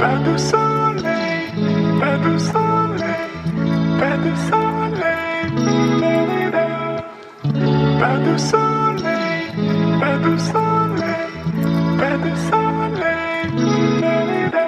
Pas de soleil, pas de soleil, pas de soleil, da-da-da. Pas de soleil, pas de soleil, pas de soleil, da-da-da.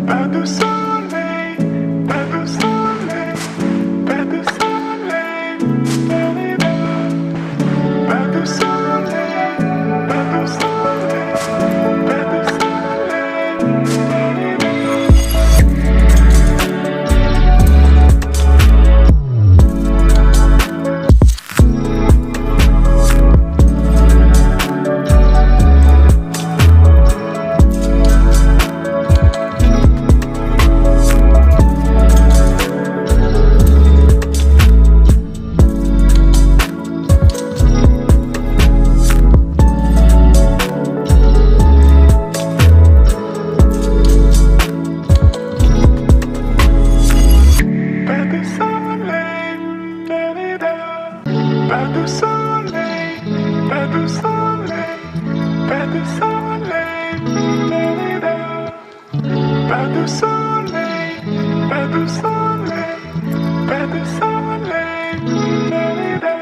Pas de soleil, pas de soleil, pas de soleil, da-da-da. Pas de soleil, pas de soleil, pas de soleil, da-da-da. Pas de soleil, pas de soleil, pas de soleil, da-da-da. Pas de soleil, pas de soleil, pas de soleil, da-da-da.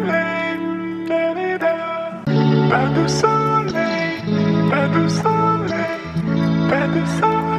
soleil, da-di-da. Pas de soleil, pas de soleil, pas de soleil.